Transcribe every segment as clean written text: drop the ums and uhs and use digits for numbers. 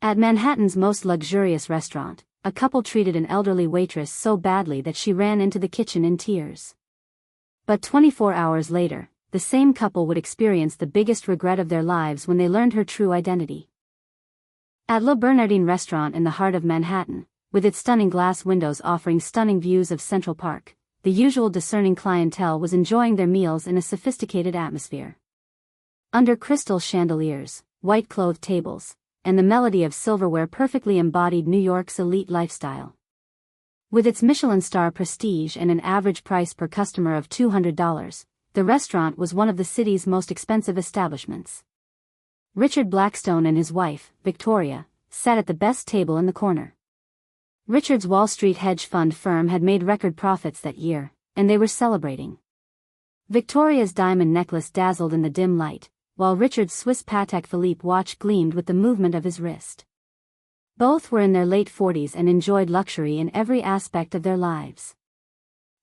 At Manhattan's most luxurious restaurant, a couple treated an elderly waitress so badly that she ran into the kitchen in tears. But 24 hours later, the same couple would experience the biggest regret of their lives when they learned her true identity. At Le Bernardin restaurant in the heart of Manhattan, with its stunning glass windows offering stunning views of Central Park, the usual discerning clientele was enjoying their meals in a sophisticated atmosphere. Under crystal chandeliers, white-clothed tables, and the melody of silverware perfectly embodied New York's elite lifestyle. With its Michelin star prestige and an average price per customer of $200, the restaurant was one of the city's most expensive establishments. Richard Blackstone and his wife, Victoria, sat at the best table in the corner. Richard's Wall Street hedge fund firm had made record profits that year, and they were celebrating. Victoria's diamond necklace dazzled in the dim light, while Richard's Swiss Patek Philippe watch gleamed with the movement of his wrist. Both were in their late 40s and enjoyed luxury in every aspect of their lives.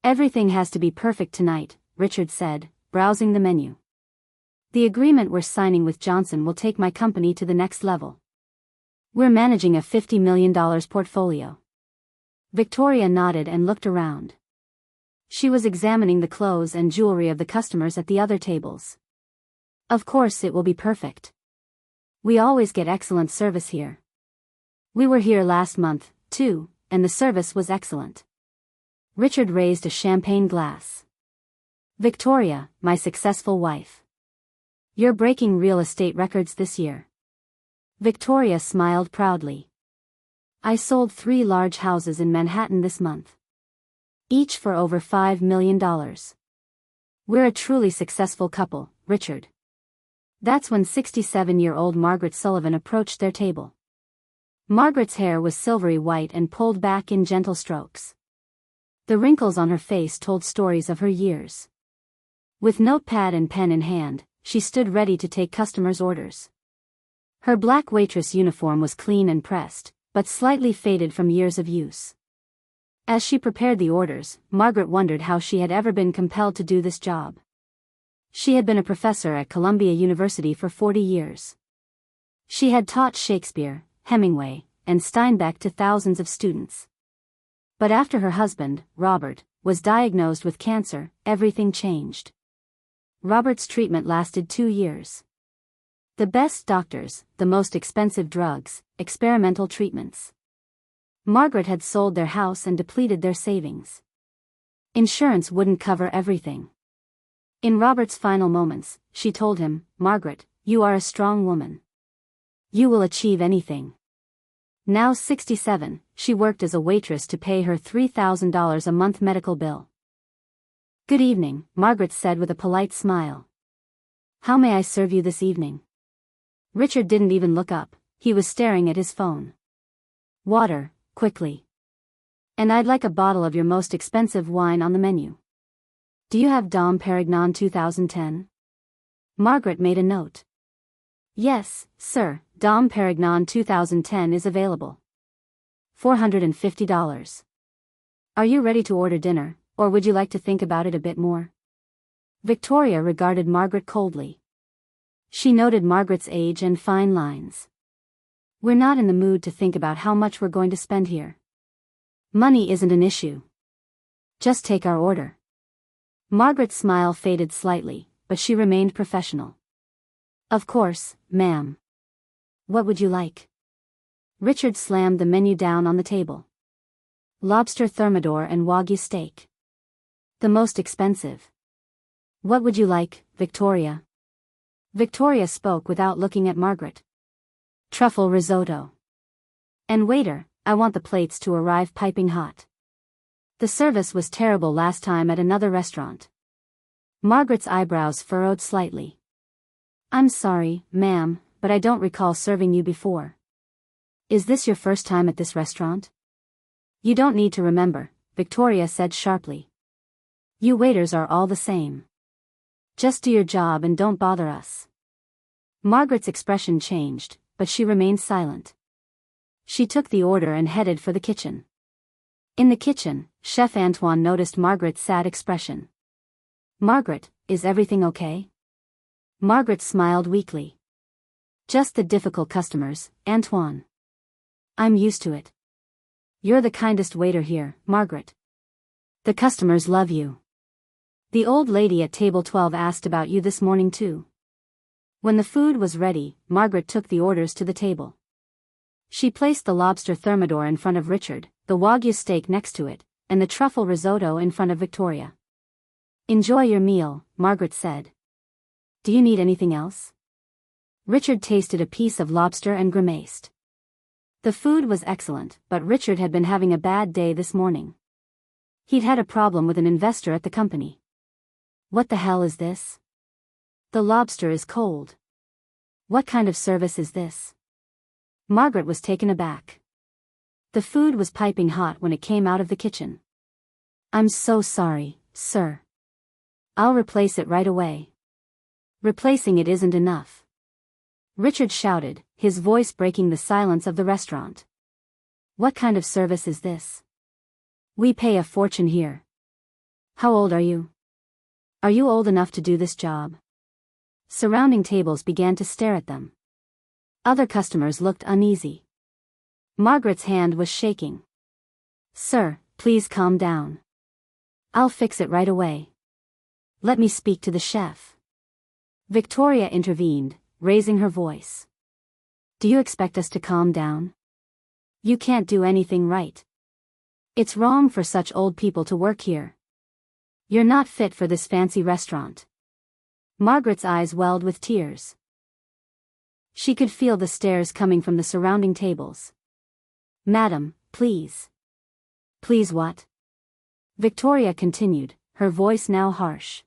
"Everything has to be perfect tonight," Richard said, browsing the menu. "The agreement we're signing with Johnson will take my company to the next level. We're managing a $50 million portfolio." Victoria nodded and looked around. She was examining the clothes and jewelry of the customers at the other tables. "Of course it will be perfect. We always get excellent service here. We were here last month, too, and the service was excellent." Richard raised a champagne glass. "Victoria, my successful wife. You're breaking real estate records this year." Victoria smiled proudly. "I sold 3 large houses in Manhattan this month. Each for over $5 million. We're a truly successful couple, Richard." That's when 67-year-old Margaret Sullivan approached their table. Margaret's hair was silvery white and pulled back in gentle strokes. The wrinkles on her face told stories of her years. With notepad and pen in hand, she stood ready to take customers' orders. Her black waitress uniform was clean and pressed, but slightly faded from years of use. As she prepared the orders, Margaret wondered how she had ever been compelled to do this job. She had been a professor at Columbia University for 40 years. She had taught Shakespeare, Hemingway, and Steinbeck to thousands of students. But after her husband, Robert, was diagnosed with cancer, everything changed. Robert's treatment lasted 2 years. The best doctors, the most expensive drugs, experimental treatments. Margaret had sold their house and depleted their savings. Insurance wouldn't cover everything. In Robert's final moments, she told him, "Margaret, you are a strong woman. You will achieve anything." Now 67, she worked as a waitress to pay her $3,000 a month medical bill. "Good evening," Margaret said with a polite smile. "How may I serve you this evening?" Richard didn't even look up, he was staring at his phone. "Water, quickly. And I'd like a bottle of your most expensive wine on the menu. Do you have Dom Perignon 2010? Margaret made a note. "Yes, sir, Dom Perignon 2010 is available. $450. Are you ready to order dinner, or would you like to think about it a bit more?" Victoria regarded Margaret coldly. She noted Margaret's age and fine lines. "We're not in the mood to think about how much we're going to spend here. Money isn't an issue. Just take our order." Margaret's smile faded slightly, but she remained professional. "Of course, ma'am. What would you like?" Richard slammed the menu down on the table. "Lobster thermidor and Wagyu steak. The most expensive." "What would you like, Victoria?" Victoria spoke without looking at Margaret. "Truffle risotto. And waiter, I want the plates to arrive piping hot." The service was terrible last time at another restaurant. Margaret's eyebrows furrowed slightly. "I'm sorry, ma'am, but I don't recall serving you before. Is this your first time at this restaurant?" "You don't need to remember," Victoria said sharply. "You waiters are all the same. Just do your job and don't bother us." Margaret's expression changed, but she remained silent. She took the order and headed for the kitchen. In the kitchen, Chef Antoine noticed Margaret's sad expression. "Margaret, is everything okay?" Margaret smiled weakly. "Just the difficult customers, Antoine. I'm used to it. You're the kindest waiter here, Margaret. The customers love you. The old lady at table 12 asked about you this morning too. When the food was ready, Margaret took the orders to the table. She placed the lobster thermidor in front of Richard, the wagyu steak next to it, and the truffle risotto in front of Victoria. Enjoy your meal, Margaret said. Do you need anything else? Richard tasted a piece of lobster and grimaced. The food was excellent, but Richard had been having a bad day this morning. He'd had a problem with an investor at the company. What the hell is this? The lobster is cold. What kind of service is this? Margaret was taken aback. The food was piping hot when it came out of the kitchen. I'm so sorry, sir. I'll replace it right away. Replacing it isn't enough. Richard shouted, his voice breaking the silence of the restaurant. What kind of service is this? We pay a fortune here. How old are you? Are you old enough to do this job? Surrounding tables began to stare at them. Other customers looked uneasy. Margaret's hand was shaking. Sir, please calm down. I'll fix it right away. Let me speak to the chef. Victoria intervened, raising her voice. Do you expect us to calm down? You can't do anything right. It's wrong for such old people to work here. You're not fit for this fancy restaurant. Margaret's eyes welled with tears. She could feel the stares coming from the surrounding tables. Madam, please. Please what? Victoria continued, her voice now harsh.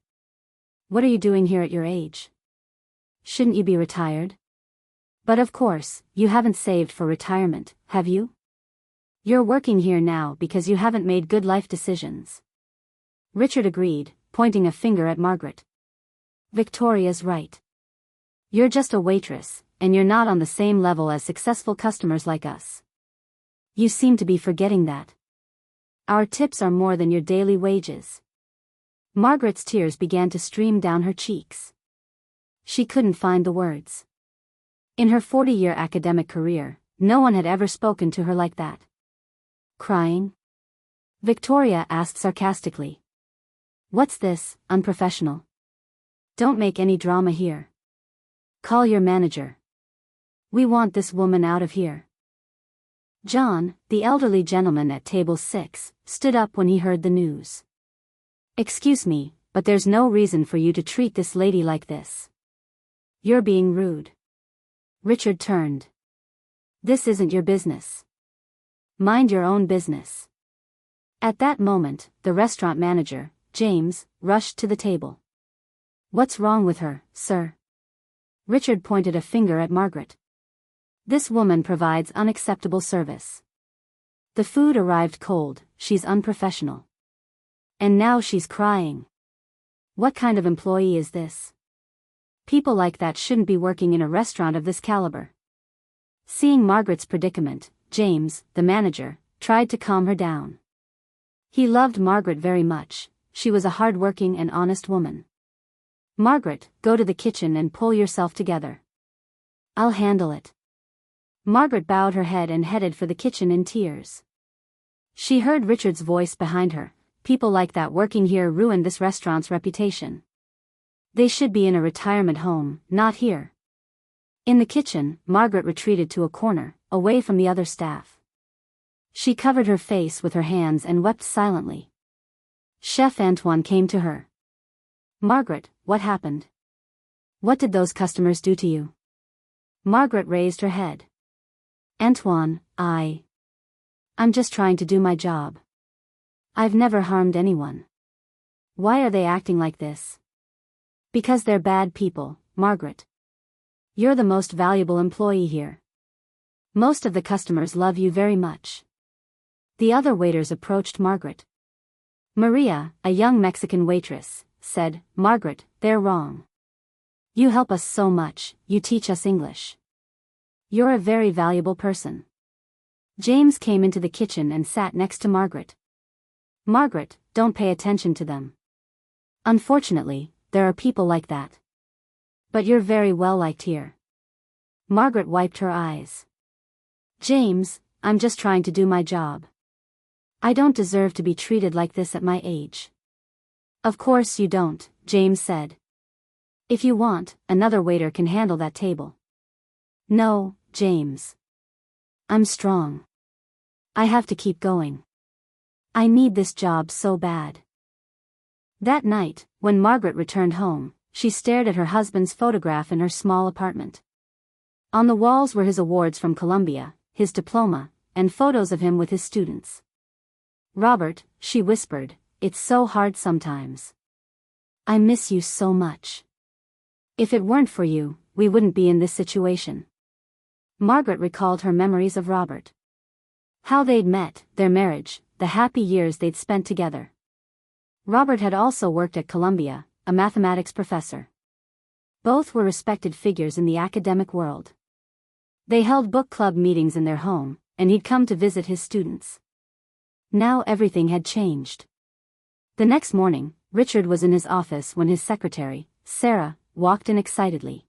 What are you doing here at your age? Shouldn't you be retired? But of course, you haven't saved for retirement, have you? You're working here now because you haven't made good life decisions. Richard agreed, pointing a finger at Margaret. Victoria's right. You're just a waitress, and you're not on the same level as successful customers like us. You seem to be forgetting that. Our tips are more than your daily wages. Margaret's tears began to stream down her cheeks. She couldn't find the words. In her 40-year academic career, no one had ever spoken to her like that. Crying? Victoria asked sarcastically. What's this, unprofessional? Don't make any drama here. Call your manager. We want this woman out of here. John, the elderly gentleman at table 6, stood up when he heard the news. Excuse me, but there's no reason for you to treat this lady like this. You're being rude. Richard turned. This isn't your business. Mind your own business. At that moment, the restaurant manager, James, rushed to the table. What's wrong with her, sir? Richard pointed a finger at Margaret. This woman provides unacceptable service. The food arrived cold, she's unprofessional. And now she's crying. What kind of employee is this? People like that shouldn't be working in a restaurant of this caliber. Seeing Margaret's predicament, James, the manager, tried to calm her down. He loved Margaret very much, she was a hard-working and honest woman. Margaret, go to the kitchen and pull yourself together. I'll handle it. Margaret bowed her head and headed for the kitchen in tears. She heard Richard's voice behind her. People like that working here ruined this restaurant's reputation. They should be in a retirement home, not here. In the kitchen, Margaret retreated to a corner, away from the other staff. She covered her face with her hands and wept silently. Chef Antoine came to her. Margaret, what happened? What did those customers do to you? Margaret raised her head. Antoine, I'm just trying to do my job. I've never harmed anyone. Why are they acting like this? Because they're bad people, Margaret. You're the most valuable employee here. Most of the customers love you very much. The other waiters approached Margaret. Maria, a young Mexican waitress, said, Margaret, they're wrong. You help us so much, you teach us English. You're a very valuable person. James came into the kitchen and sat next to Margaret. Margaret, don't pay attention to them. Unfortunately, there are people like that. But you're very well liked here. Margaret wiped her eyes. James, I'm just trying to do my job. I don't deserve to be treated like this at my age. Of course you don't, James said. If you want, another waiter can handle that table. No, James. I'm strong. I have to keep going. I need this job so bad. That night, when Margaret returned home, she stared at her husband's photograph in her small apartment. On the walls were his awards from Columbia, his diploma, and photos of him with his students. Robert, she whispered, it's so hard sometimes. I miss you so much. If it weren't for you, we wouldn't be in this situation. Margaret recalled her memories of Robert. How they'd met, their marriage, the happy years they'd spent together. Robert had also worked at Columbia, a mathematics professor. Both were respected figures in the academic world. They held book club meetings in their home, and he'd come to visit his students. Now everything had changed. The next morning, Richard was in his office when his secretary, Sarah, walked in excitedly.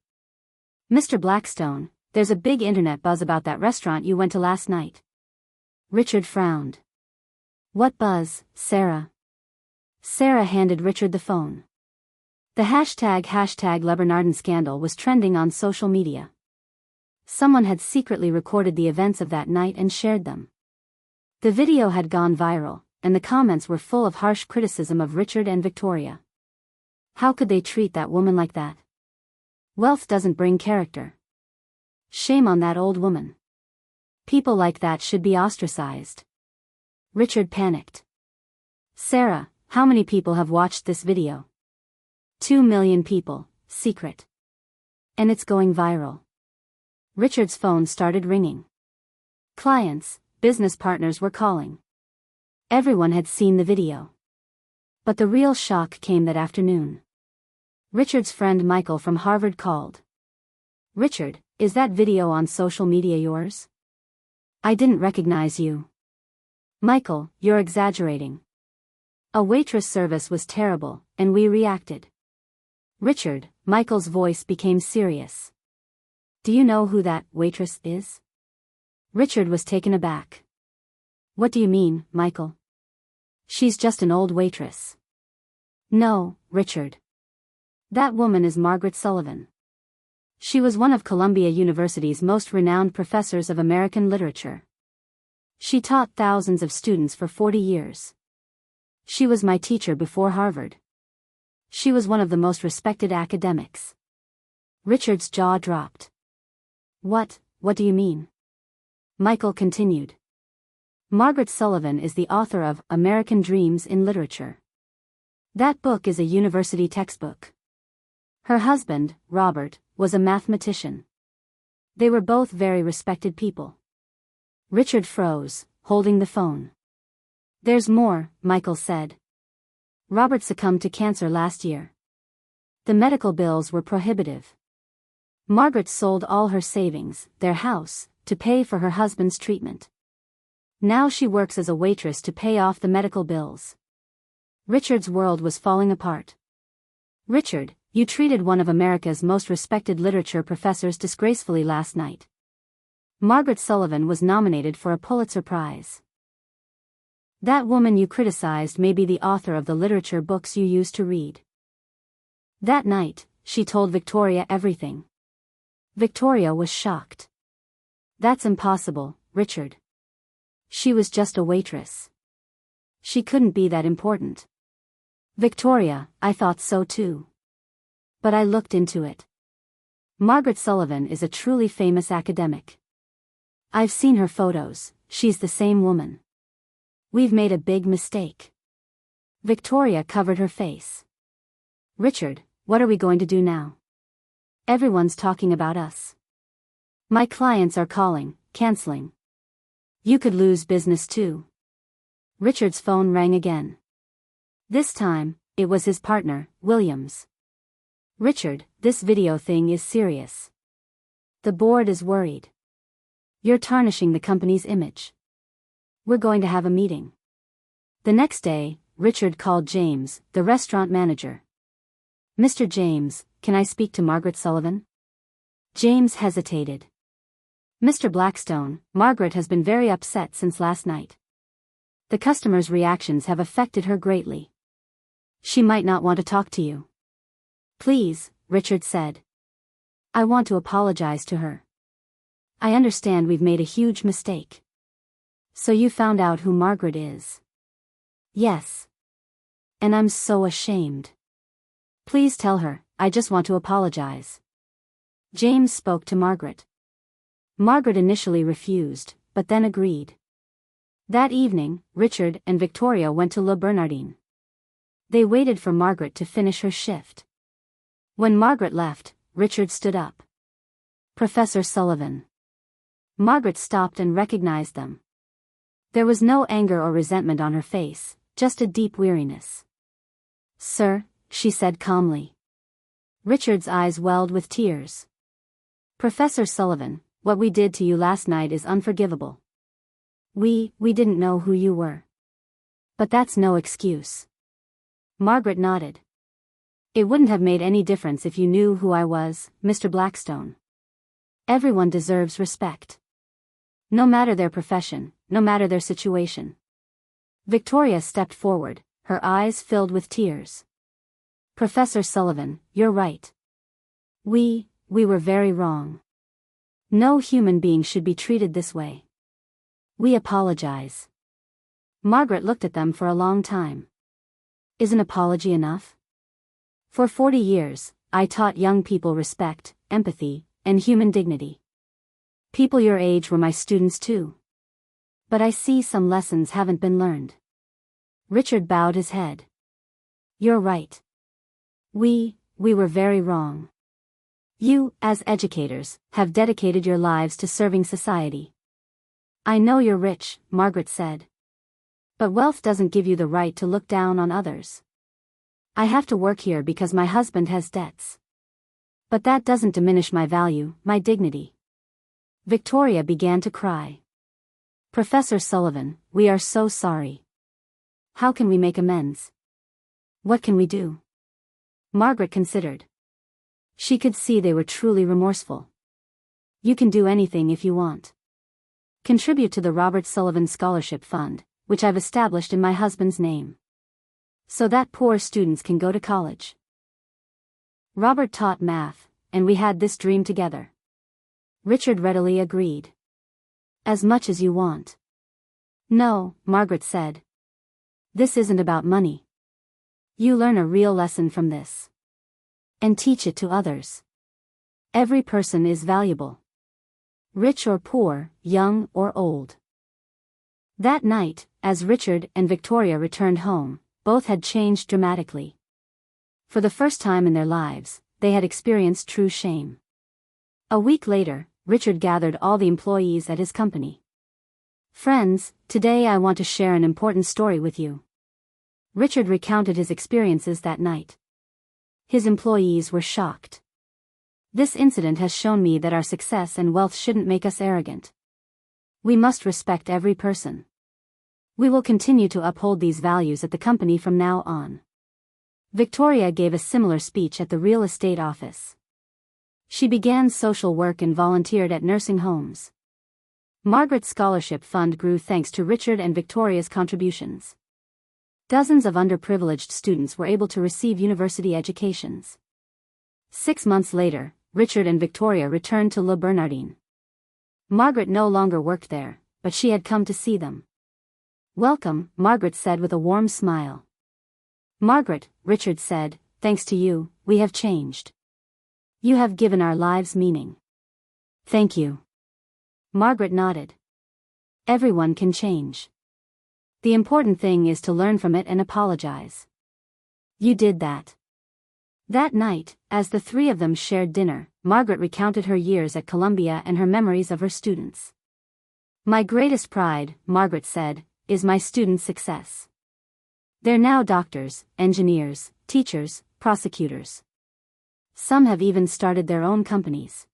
Mr. Blackstone, there's a big internet buzz about that restaurant you went to last night. Richard frowned. What buzz, Sarah? Sarah handed Richard the phone. The hashtag LeBernardin scandal was trending on social media. Someone had secretly recorded the events of that night and shared them. The video had gone viral, and the comments were full of harsh criticism of Richard and Victoria. How could they treat that woman like that? Wealth doesn't bring character. Shame on that old woman. People like that should be ostracized. Richard panicked. Sarah, how many people have watched this video? 2 million people, secret. And it's going viral. Richard's phone started ringing. Clients, business partners were calling. Everyone had seen the video. But the real shock came that afternoon. Richard's friend Michael from Harvard called. Richard, is that video on social media yours? I didn't recognize you. Michael, you're exaggerating. A waitress service was terrible, and we reacted. Richard, Michael's voice became serious. Do you know who that waitress is? Richard was taken aback. What do you mean, Michael? She's just an old waitress. No, Richard. That woman is Margaret Sullivan. She was one of Columbia University's most renowned professors of American literature. She taught thousands of students for 40 years. She was my teacher before Harvard. She was one of the most respected academics. Richard's jaw dropped. What do you mean? Michael continued. Margaret Sullivan is the author of American Dreams in Literature. That book is a university textbook. Her husband, Robert, was a mathematician. They were both very respected people. Richard froze, holding the phone. There's more, Michael said. Robert succumbed to cancer last year. The medical bills were prohibitive. Margaret sold all her savings, their house, to pay for her husband's treatment. Now she works as a waitress to pay off the medical bills. Richard's world was falling apart. Richard, you treated one of America's most respected literature professors disgracefully last night. Margaret Sullivan was nominated for a Pulitzer Prize. That woman you criticized may be the author of the literature books you used to read. That night, she told Victoria everything. Victoria was shocked. That's impossible, Richard. She was just a waitress. She couldn't be that important. Victoria, I thought so too. But I looked into it. Margaret Sullivan is a truly famous academic. I've seen her photos, she's the same woman. We've made a big mistake. Victoria covered her face. Richard, what are we going to do now? Everyone's talking about us. My clients are calling, canceling. You could lose business too. Richard's phone rang again. This time, it was his partner, Williams. Richard, this video thing is serious. The board is worried. You're tarnishing the company's image. We're going to have a meeting. The next day, Richard called James, the restaurant manager. Mr. James, can I speak to Margaret Sullivan? James hesitated. Mr. Blackstone, Margaret has been very upset since last night. The customers' reactions have affected her greatly. She might not want to talk to you. Please, Richard said. I want to apologize to her. I understand we've made a huge mistake. So you found out who Margaret is? Yes. And I'm so ashamed. Please tell her, I just want to apologize. James spoke to Margaret. Margaret initially refused, but then agreed. That evening, Richard and Victoria went to Le Bernardin. They waited for Margaret to finish her shift. When Margaret left, Richard stood up. Professor Sullivan. Margaret stopped and recognized them. There was no anger or resentment on her face, just a deep weariness. Sir, she said calmly. Richard's eyes welled with tears. Professor Sullivan, what we did to you last night is unforgivable. We didn't know who you were. But that's no excuse. Margaret nodded. It wouldn't have made any difference if you knew who I was, Mr. Blackstone. Everyone deserves respect. No matter their profession, no matter their situation. Victoria stepped forward, her eyes filled with tears. Professor Sullivan, you're right. We were very wrong. No human being should be treated this way. We apologize. Margaret looked at them for a long time. Is an apology enough? For 40 years, I taught young people respect, empathy, and human dignity. People your age were my students too. But I see some lessons haven't been learned. Richard bowed his head. You're right. We were very wrong. You, as educators, have dedicated your lives to serving society. I know you're rich, Margaret said. But wealth doesn't give you the right to look down on others. I have to work here because my husband has debts. But that doesn't diminish my value, my dignity. Victoria began to cry. Professor Sullivan, we are so sorry. How can we make amends? What can we do? Margaret considered. She could see they were truly remorseful. You can do anything if you want. Contribute to the Robert Sullivan Scholarship Fund, which I've established in my husband's name. So that poor students can go to college. Robert taught math, and we had this dream together. Richard readily agreed. As much as you want. No, Margaret said. This isn't about money. You learn a real lesson from this. And teach it to others. Every person is valuable. Rich or poor, young or old. That night, as Richard and Victoria returned home, both had changed dramatically. For the first time in their lives, they had experienced true shame. A week later, Richard gathered all the employees at his company. Friends, today I want to share an important story with you. Richard recounted his experiences that night. His employees were shocked. This incident has shown me that our success and wealth shouldn't make us arrogant. We must respect every person. We will continue to uphold these values at the company from now on. Victoria gave a similar speech at the real estate office. She began social work and volunteered at nursing homes. Margaret's scholarship fund grew thanks to Richard and Victoria's contributions. Dozens of underprivileged students were able to receive university educations. 6 months later, Richard and Victoria returned to Le Bernardin. Margaret no longer worked there, but she had come to see them. Welcome, Margaret said with a warm smile. Margaret, Richard said, thanks to you, we have changed. You have given our lives meaning. Thank you. Margaret nodded. Everyone can change. The important thing is to learn from it and apologize. You did that. That night, as the three of them shared dinner, Margaret recounted her years at Columbia and her memories of her students. My greatest pride, Margaret said, is my students' success. They're now doctors, engineers, teachers, prosecutors. Some have even started their own companies.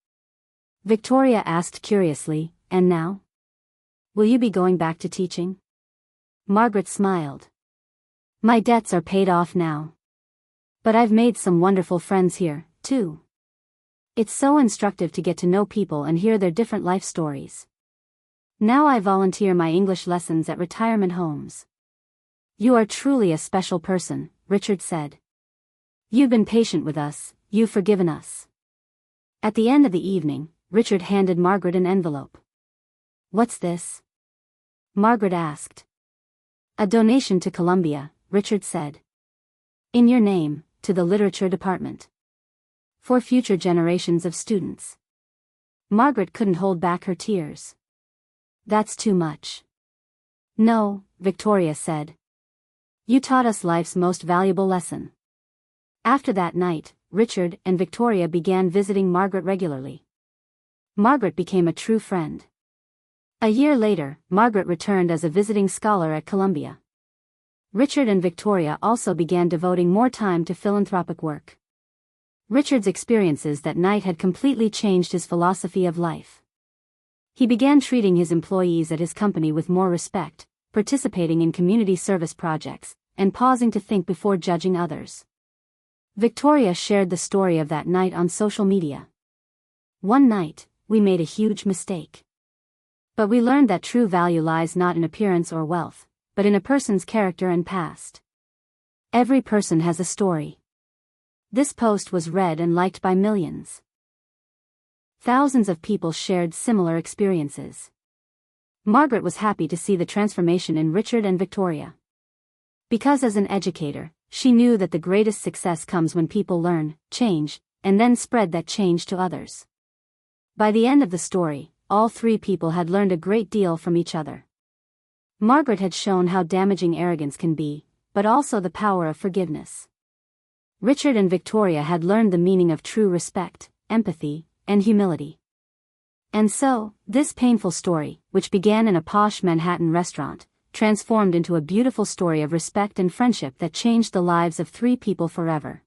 Victoria asked curiously, and now? Will you be going back to teaching? Margaret smiled. My debts are paid off now. But I've made some wonderful friends here, too. It's so instructive to get to know people and hear their different life stories. Now I volunteer my English lessons at retirement homes. You are truly a special person, Richard said. You've been patient with us, you've forgiven us. At the end of the evening, Richard handed Margaret an envelope. What's this? Margaret asked. A donation to Columbia, Richard said. In your name, to the literature department. For future generations of students. Margaret couldn't hold back her tears. That's too much. No, Victoria said. You taught us life's most valuable lesson. After that night, Richard and Victoria began visiting Margaret regularly. Margaret became a true friend. A year later, Margaret returned as a visiting scholar at Columbia. Richard and Victoria also began devoting more time to philanthropic work. Richard's experiences that night had completely changed his philosophy of life. He began treating his employees at his company with more respect, participating in community service projects, and pausing to think before judging others. Victoria shared the story of that night on social media. One night, we made a huge mistake. But we learned that true value lies not in appearance or wealth, but in a person's character and past. Every person has a story. This post was read and liked by millions. Thousands of people shared similar experiences. Margaret was happy to see the transformation in Richard and Victoria. Because as an educator, she knew that the greatest success comes when people learn, change, and then spread that change to others. By the end of the story, all three people had learned a great deal from each other. Margaret had shown how damaging arrogance can be, but also the power of forgiveness. Richard and Victoria had learned the meaning of true respect, empathy, and humility. And so, this painful story, which began in a posh Manhattan restaurant, transformed into a beautiful story of respect and friendship that changed the lives of three people forever.